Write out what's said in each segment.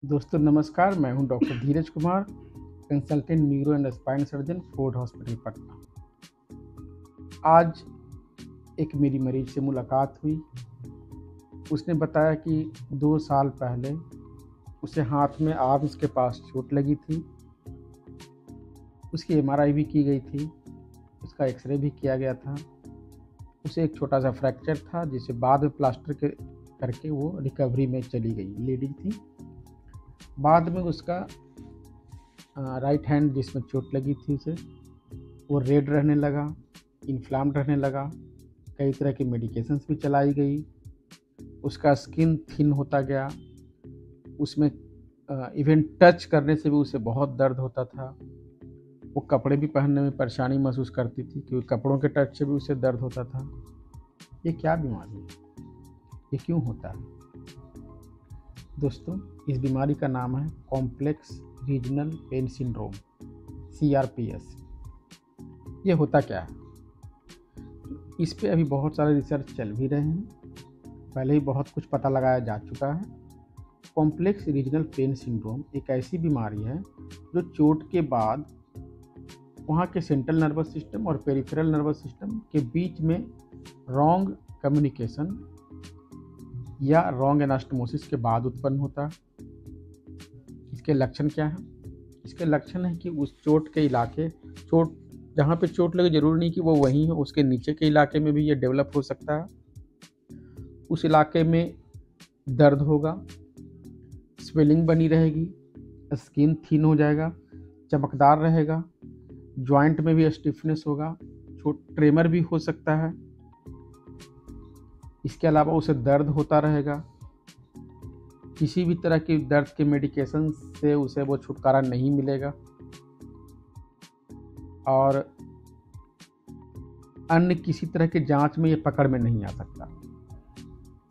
दोस्तों नमस्कार, मैं हूं doctor Dheeraj Kumar, consultant neuro and spine surgeon, Ford hospital Patna. आज एक मेरी मरीज से मुलाकात हुई। उसने बताया कि 2 साल पहले उसे हाथ में आर्म्स के पास चोट लगी थी। उसकी एमआरआई भी की गई थी, उसका एक्सरे भी किया गया था। उसे एक छोटा सा फ्रैक्चर था जिसे बाद में प्लास्टर करके वो रिकवरी में चली गई, लेडी थी। बाद में उसका राइट हैंड जिसमें चोट लगी थी उसे वो रेड रहने लगा, इन्फ्लाम्ड रहने लगा। कई तरह की मेडिकेशंस भी चलाई गई। उसका स्किन थिन होता गया। उसमें इवन टच करने से भी उसे बहुत दर्द होता था। वो कपड़े भी पहनने में परेशानी महसूस करती थी क्योंकि कपड़ों के टच से भी उसे दर्द होता था। ये क्या बीमारी है? ये क्यों होता है? दोस्तों, इस बीमारी का नाम है complex regional pain syndrome, CRPS। ये होता क्या है? इस पे अभी बहुत सारे रिसर्च चल भी रहे हैं, पहले ही बहुत कुछ पता लगाया जा चुका है। कॉम्प्लेक्स रीजनल पेन सिंड्रोम एक ऐसी बीमारी है जो चोट के बाद वहाँ के सेंट्रल नर्वस सिस्टम और पेरिफेरल नर्वस सिस्टम के बीच में रॉन्ग कम्युनिकेशन या रॉन्ग एनास्टोमोसिस के बाद उत्पन्न होता है। इसके लक्षण क्या है? इसके लक्षण है कि उस चोट के इलाके, चोट जहाँ पे चोट लगे जरूरी नहीं कि वो वहीं हो, उसके नीचे के इलाके में भी ये डेवलप हो सकता है। उस इलाके में दर्द होगा, स्वेलिंग बनी रहेगी, स्किन थिन हो जाएगा, चमकदार रहेगा, जॉइंट में भी स्टिफनेस होगा, ट्रेमर भी हो सकता है। इसके अलावा उसे दर्द होता रहेगा। किसी भी तरह की दर्द के मेडिकेशन से उसे वो छुटकारा नहीं मिलेगा और अन्य किसी तरह की जांच में ये पकड़ में नहीं आ सकता,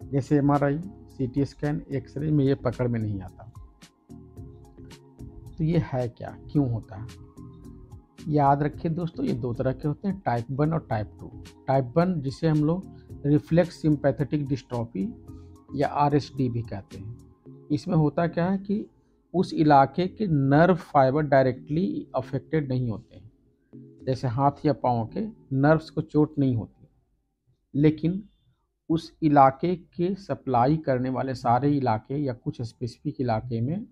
जैसे MRI, CT स्कैन, एक्सरे में ये पकड़ में नहीं आता। तो ये है क्या, क्यों होता है? याद रखिए दोस्तों, ये 2 तरह के होते हैं, टाइप 1 और टाइप 2। टाइप 1 जिसे हम लोग रिफ्लेक्स सिंपैथेटिक डिस्ट्रॉफी या RSD भी कहते हैं। इसमें होता क्या है कि उस इलाके के नर्व फाइबर डायरेक्टली अफेक्टेड नहीं होते हैं। जैसे हाथ या पाँव के नर्व्स को चोट नहीं होती, लेकिन उस इलाके के सप्लाई करने वाले सारे इलाके या कुछ स्पेसिफिक इलाके में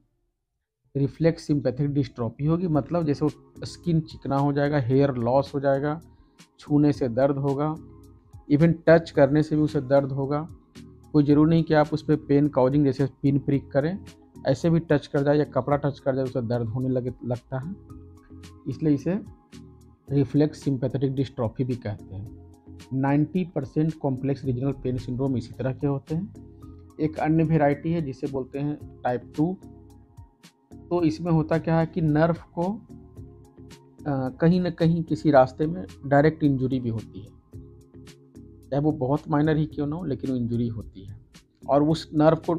रिफ्लेक्स सिंपैथेटिक डिस्ट्रॉफी होगी। मतलब जैसे वो स्किन चिकना हो जाएगा, हेयर लॉस हो जाएगा, छूने से दर्द होगा, इवन टच करने से भी उसे दर्द होगा। कोई ज़रूरी नहीं कि आप उस पर पेन काउजिंग जैसे पिन प्रिक करें, ऐसे भी टच कर जाए या कपड़ा टच कर जाए उसे दर्द होने लगता है। इसलिए इसे रिफ्लेक्स सिंपैथेटिक डिस्ट्रॉफी भी कहते हैं। 90% कॉम्प्लेक्स रीजनल पेन सिंड्रोम इसी तरह के होते हैं। एक अन्य वेराइटी है जिसे बोलते हैं टाइप 2। तो इसमें होता क्या है कि नर्व को कहीं ना कहीं किसी रास्ते में डायरेक्ट इंजुरी भी होती है, चाहे वो बहुत माइनर ही क्यों ना हो, लेकिन वो इंजुरी होती है और उस नर्व को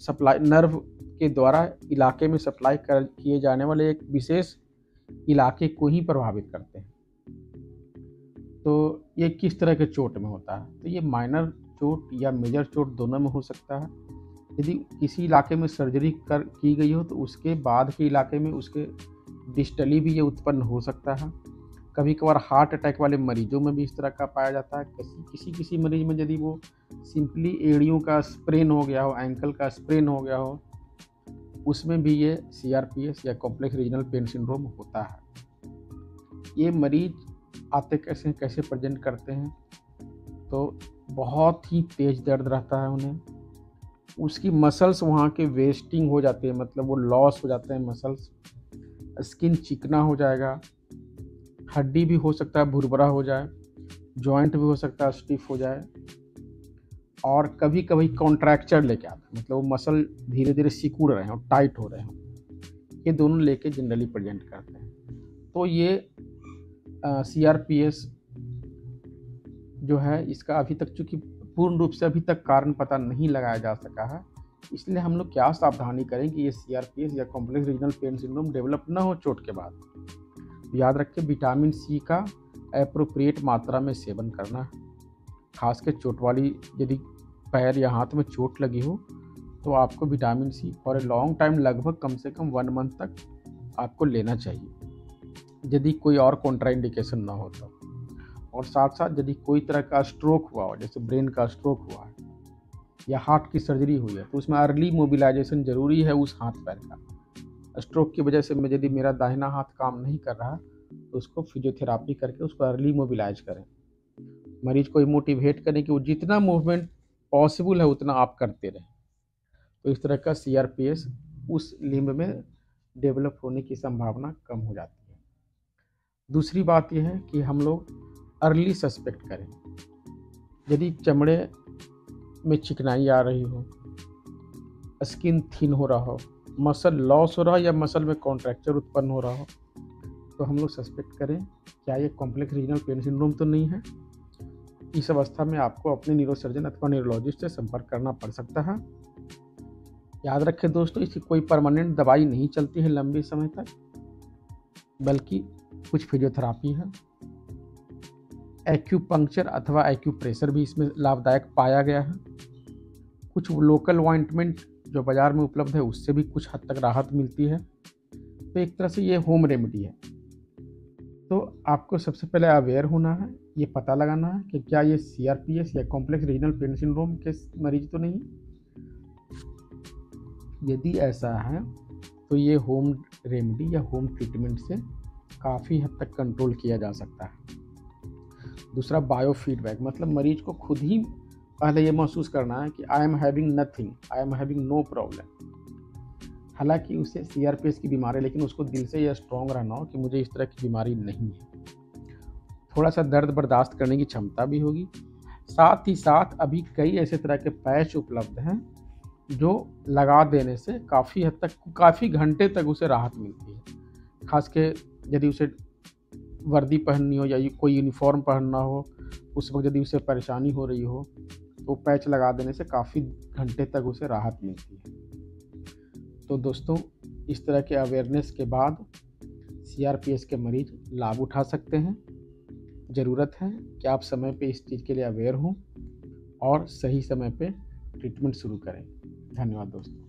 सप्लाई, नर्व के द्वारा इलाके में सप्लाई किए जाने वाले एक विशेष इलाके को ही प्रभावित करते हैं। तो ये किस तरह के चोट में होता है? तो ये माइनर चोट या मेजर चोट दोनों में हो सकता है। यदि किसी इलाके में सर्जरी की गई हो तो उसके बाद के इलाके में उसके डिस्टली भी ये उत्पन्न हो सकता है। कभी कभार हार्ट अटैक वाले मरीजों में भी इस तरह का पाया जाता है। किसी मरीज में यदि वो सिंपली एड़ियों का स्प्रेन हो गया हो, एंकल का स्प्रेन हो गया हो, उसमें भी ये CRPS या कॉम्प्लेक्स रीजनल पेन सिंड्रोम होता है। ये मरीज आते कैसे प्रेजेंट करते हैं? तो बहुत ही तेज दर्द रहता है उन्हें। उसकी मसल्स वहाँ के वेस्टिंग हो जाती है, मतलब वो लॉस हो जाते हैं मसल्स। स्किन चिकना हो जाएगा, हड्डी भी हो सकता है भुरभुरा हो जाए, जॉइंट भी हो सकता है स्टिफ हो जाए, और कभी कभी कॉन्ट्रैक्चर लेके आता है, मतलब वो मसल धीरे धीरे सिकुड़ रहे हो, टाइट हो रहे हो। ये दोनों लेके जनरली प्रेजेंट करते हैं। तो ये CRPS जो है, इसका अभी तक चूँकि पूर्ण रूप से अभी तक कारण पता नहीं लगाया जा सका है, इसलिए हम लोग क्या सावधानी करें कि ये CRPS या complex regional pain syndrome develop ना हो चोट के बाद। याद रखें, विटामिन C का एप्रोप्रिएट मात्रा में सेवन करना है। खास के चोट वाली, यदि पैर या हाथ में चोट लगी हो तो आपको vitamin C for a long time लगभग कम से कम 1 मंथ तक आपको लेना चाहिए, यदि कोई और कॉन्ट्राइंडिकेशन ना हो तो। और साथ साथ यदि कोई तरह का स्ट्रोक हुआ हो, जैसे ब्रेन का स्ट्रोक हुआ है या हार्ट की सर्जरी हुई है, तो उसमें अर्ली मोबिलाइजेशन ज़रूरी है उस हाथ पैर का। स्ट्रोक की वजह से यदि मेरा दाहिना हाथ काम नहीं कर रहा तो उसको फिजियोथेरापी करके उसको अर्ली मोबिलाइज करें। मरीज को मोटिवेट करें कि वो जितना मूवमेंट पॉसिबल है उतना आप करते रहें। तो इस तरह का CRPS उस लिम्ब में डेवलप होने की संभावना कम हो जाती है। दूसरी बात यह है कि हम लोग अर्ली सस्पेक्ट करें। यदि चमड़े में चिकनाई आ रही हो, स्किन थिन हो रहा हो, मसल लॉस हो रहा हो या मसल में कॉन्ट्रैक्चर उत्पन्न हो रहा हो, तो हम लोग सस्पेक्ट करें क्या ये कॉम्प्लेक्स रीजनल पेन सिंड्रोम तो नहीं है। इस अवस्था में आपको अपने न्यूरोसर्जन अथवा न्यूरोलॉजिस्ट से संपर्क करना पड़ सकता है। याद रखें दोस्तों, इसकी कोई परमानेंट दवाई नहीं चलती है लंबे समय तक, बल्कि कुछ फिजियोथेरापी है। एक्यूपंक्चर अथवा एक्यूप्रेशर भी इसमें लाभदायक पाया गया है। कुछ लोकल ऑइंटमेंट जो बाज़ार में उपलब्ध है उससे भी कुछ हद तक राहत मिलती है। तो एक तरह से ये होम रेमेडी है। तो आपको सबसे पहले अवेयर होना है, ये पता लगाना है कि क्या ये CRPS या कॉम्प्लेक्स रीजनल पेन सिंड्रोम के मरीज तो नहीं। यदि ऐसा है तो ये होम रेमेडी या होम ट्रीटमेंट से काफ़ी हद तक कंट्रोल किया जा सकता है। दूसरा बायो फीडबैक, मतलब मरीज को खुद ही पहले ये महसूस करना है कि I am having nothing, I am having no problem. हालांकि उसे CRPS की बीमारी है, लेकिन उसको दिल से यह स्ट्रॉन्ग रहना हो कि मुझे इस तरह की बीमारी नहीं है। थोड़ा सा दर्द बर्दाश्त करने की क्षमता भी होगी। साथ ही साथ अभी कई ऐसे तरह के पैच उपलब्ध हैं जो लगा देने से काफ़ी हद तक, काफ़ी घंटे तक उसे राहत मिलती है। खास के यदि उसे वर्दी पहननी हो या कोई यूनिफॉर्म पहनना हो, उस वक्त यदि उसे परेशानी हो रही हो, तो पैच लगा देने से काफ़ी घंटे तक उसे राहत मिलती है। तो दोस्तों, इस तरह के अवेयरनेस के बाद CRPS के मरीज लाभ उठा सकते हैं। ज़रूरत है कि आप समय पे इस चीज़ के लिए अवेयर हों और सही समय पे ट्रीटमेंट शुरू करें। धन्यवाद दोस्तों।